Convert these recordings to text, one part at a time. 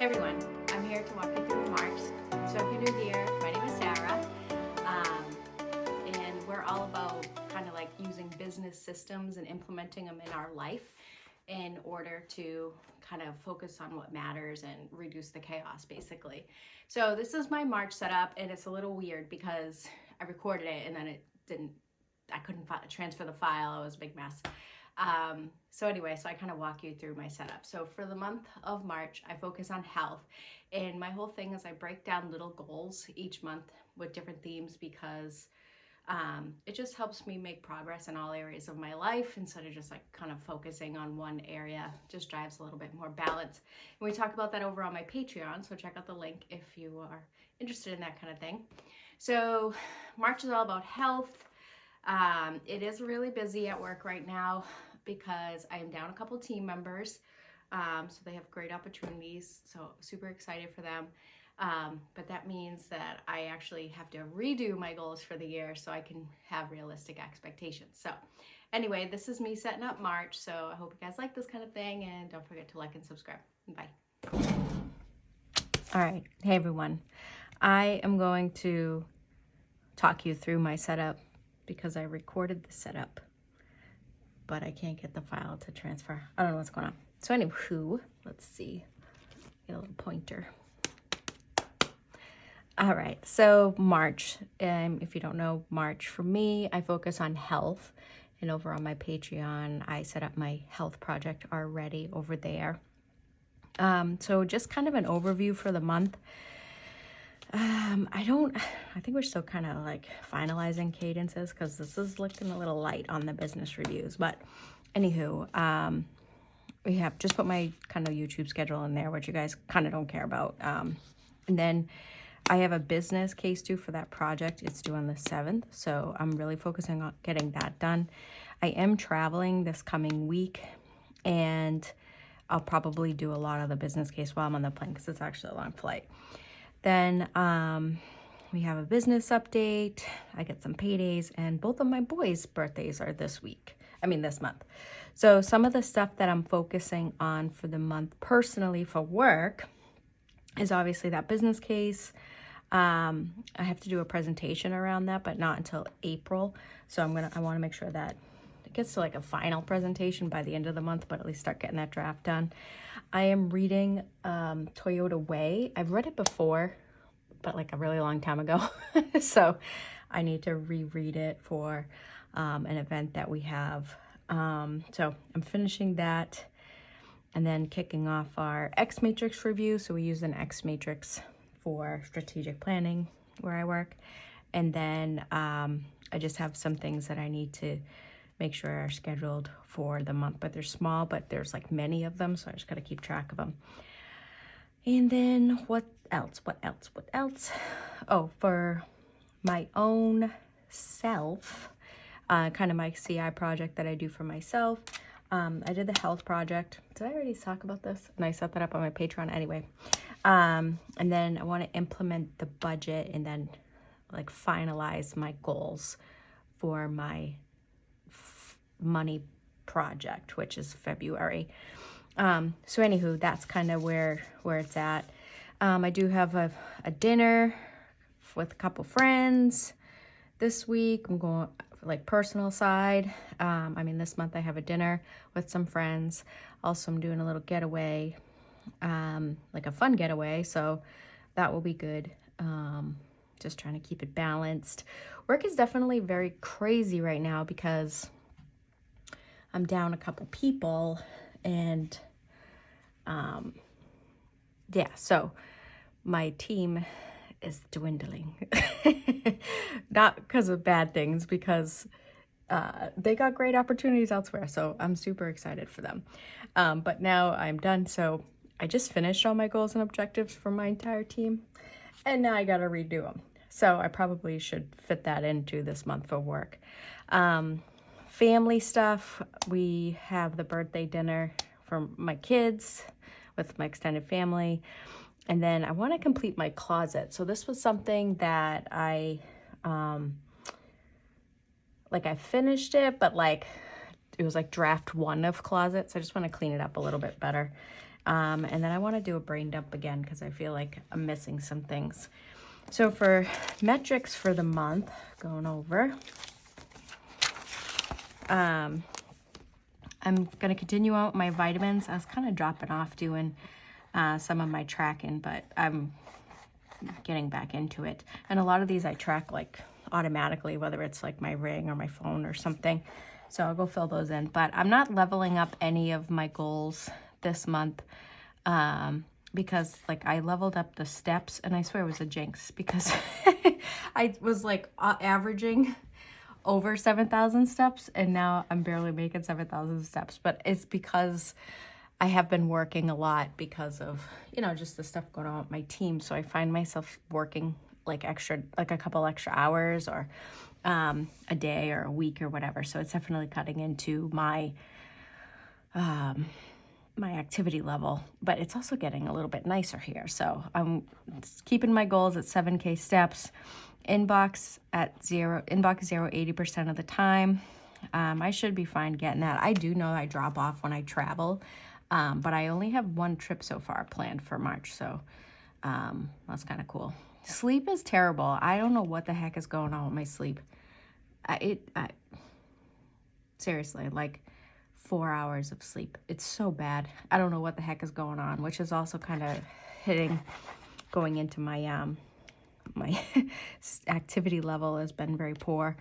Hey everyone, I'm here to walk you through March. So if you're new here, my name is Sarah, and we're all about kind of like using business systems and implementing them in our life in order to kind of focus on what matters and reduce the chaos, basically. So this is my March setup, and it's a little weird because I recorded it and then I couldn't transfer the file. It was a big mess. So I kind of walk you through my setup. So for the month of March, I focus on health, and my whole thing is I break down little goals each month with different themes because it just helps me make progress in all areas of my life instead of just like kind of focusing on one area. Just drives a little bit more balance. And we talk about that over on my Patreon, so check out the link if you are interested in that kind of thing. So March is all about health. It is really busy at work right now because I am down a couple team members. So they have great opportunities. So super excited for them. But that means that I actually have to redo my goals for the year so I can have realistic expectations. So anyway, this is me setting up March. So I hope you guys like this kind of thing, and don't forget to like and subscribe. Bye. All right. Hey everyone. I am going to talk you through my setup because I recorded the setup, but I can't get the file to transfer. I don't know what's going on. So anywho, let's see, get a little pointer. All right, so March, if you don't know, March for me, I focus on health, and over on my Patreon, I set up my health project already over there. So just kind of an overview for the month. I think we're still kind of like finalizing cadences because this is looking a little light on the business reviews. But anywho, we have just put my kind of YouTube schedule in there, which you guys kind of don't care about. And then I have a business case due for that project. It's due on the 7th. So I'm really focusing on getting that done. I am traveling this coming week, and I'll probably do a lot of the business case while I'm on the plane because it's actually a long flight. Then we have a business update. I get some paydays, and both of my boys' birthdays are this month. So some of the stuff that I'm focusing on for the month personally for work is obviously that business case. I have to do a presentation around that, but not until April. So I want to make sure that it gets to like a final presentation by the end of the month, but at least start getting that draft done. I am reading Toyota Way. I've read it before, but like a really long time ago. So I need to reread it for an event that we have. So I'm finishing that and then kicking off our X Matrix review. So we use an X Matrix for strategic planning where I work. And then I just have some things that I need to make sure are scheduled for the month, but they're small, but there's like many of them. So I just got to keep track of them. And then what else? Oh, for my own self, kind of my CI project that I do for myself. I did the health project. Did I already talk about this? And I set that up on my Patreon anyway. And then I want to implement the budget and then like finalize my goals for my money project, which is February. So anywho, that's kind of where it's at. I do have a dinner with a couple friends this week. I'm going like personal side. This month I have a dinner with some friends. Also, I'm doing a little getaway, like a fun getaway. So that will be good. Just trying to keep it balanced. Work is definitely very crazy right now because I'm down a couple people, and so my team is dwindling. Not because of bad things, because they got great opportunities elsewhere, so I'm super excited for them. But now I'm done, so I just finished all my goals and objectives for my entire team, and now I gotta redo them. So I probably should fit that into this month for work. Family stuff, we have the birthday dinner for my kids with my extended family. And then I want to complete my closet. So this was something that I finished it, but like it was like draft 1 of closet. So I just want to clean it up a little bit better. And then I want to do a brain dump again because I feel like I'm missing some things. So for metrics for the month, going over, I'm going to continue out my vitamins. I was kind of dropping off doing some of my tracking, but I'm getting back into it. And a lot of these I track like automatically, whether it's like my ring or my phone or something. So I'll go fill those in. But I'm not leveling up any of my goals this month because like I leveled up the steps, and I swear it was a jinx because I was like averaging over 7,000 steps, and now I'm barely making 7,000 steps. But it's because I have been working a lot because of, you know, just the stuff going on with my team. So I find myself working like a couple extra hours or a day or a week or whatever. So it's definitely cutting into my my activity level, but it's also getting a little bit nicer here. So I'm keeping my goals at 7K steps, inbox zero 80% of the time. I should be fine getting that. I do know I drop off when I travel, but I only have one trip so far planned for March. So that's kind of cool. Sleep is terrible. I don't know what the heck is going on with my sleep. Seriously, like 4 hours of sleep. It's so bad. I don't know what the heck is going on, which is also kind of going into my my activity level has been very poor.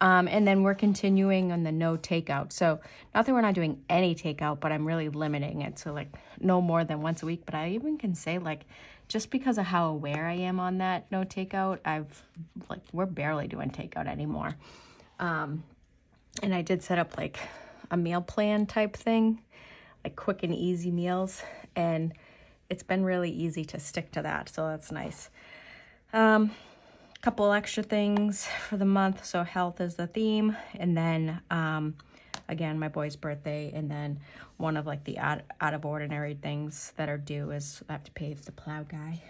And then we're continuing on the no takeout. So not that we're not doing any takeout, but I'm really limiting it to like no more than once a week. But I even can say like, just because of how aware I am on that no takeout, we're barely doing takeout anymore. And I did set up like a meal plan type thing, like quick and easy meals. And it's been really easy to stick to that. So that's nice. Couple extra things for the month. So health is the theme. And then, again, my boy's birthday. And then one of like the out of ordinary things that are due is I have to pay the plow guy,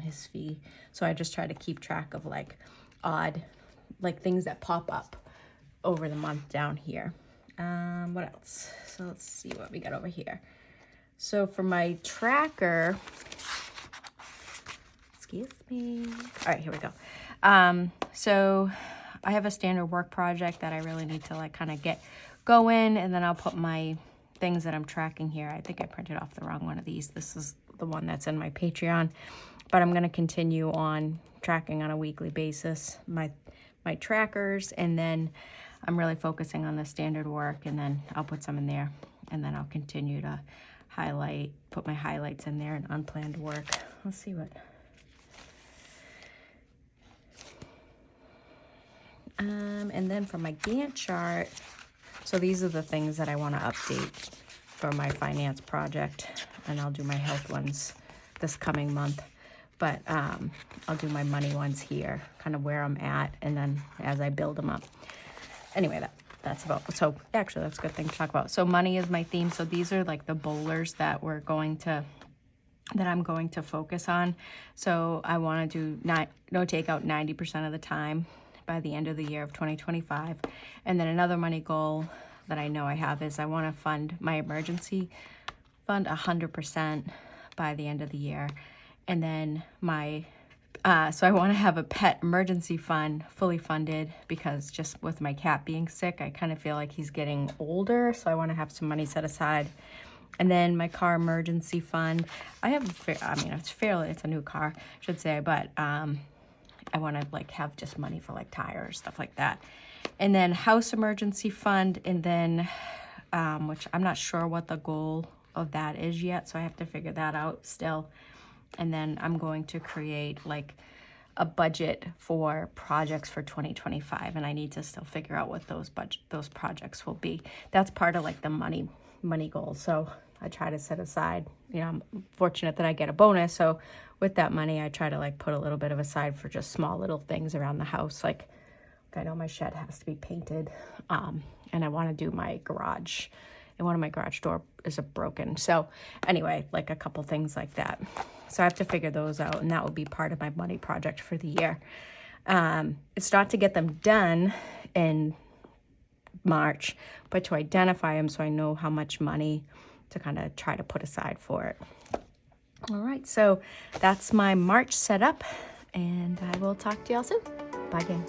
his fee. So I just try to keep track of like odd, like things that pop up over the month down here. What else? So let's see what we got over here. So for my tracker, excuse me. All right, here we go. So I have a standard work project that I really need to like kind of get going, and then I'll put my things that I'm tracking here. I think I printed off the wrong one of these. This is the one that's in my Patreon, but I'm going to continue on tracking on a weekly basis my trackers, and then I'm really focusing on the standard work, and then I'll put some in there, and then I'll continue to put my highlights in there and unplanned work. Let's see what. And then for my Gantt chart, so these are the things that I want to update for my finance project, and I'll do my health ones this coming month. But I'll do my money ones here, kind of where I'm at, and then as I build them up. Anyway, that's about, so actually that's a good thing to talk about. So money is my theme. So these are like the bowlers that I'm going to focus on. So I want to do no takeout 90% of the time by the end of the year of 2025. And then another money goal that I know I have is I want to fund my emergency fund 100% by the end of the year. And then so I want to have a pet emergency fund fully funded, because just with my cat being sick, I kind of feel like he's getting older. So I want to have some money set aside. And then my car emergency fund, it's a new car, I should say, but I want to like have just money for like tires, stuff like that. And then house emergency fund, and then, which I'm not sure what the goal of that is yet. So I have to figure that out still. And then I'm going to create like a budget for projects for 2025. And I need to still figure out what those projects will be. That's part of like the money goal. So I try to set aside, I'm fortunate that I get a bonus. So with that money, I try to like put a little bit of aside for just small little things around the house. Like I know my shed has to be painted. And I want to do my garage. And one of my garage door is broken. So anyway, like a couple things like that. So I have to figure those out, and that will be part of my money project for the year. It's not to get them done in March, but to identify them so I know how much money to kind of try to put aside for it. All right, so that's my March setup, and I will talk to y'all soon. Bye, gang.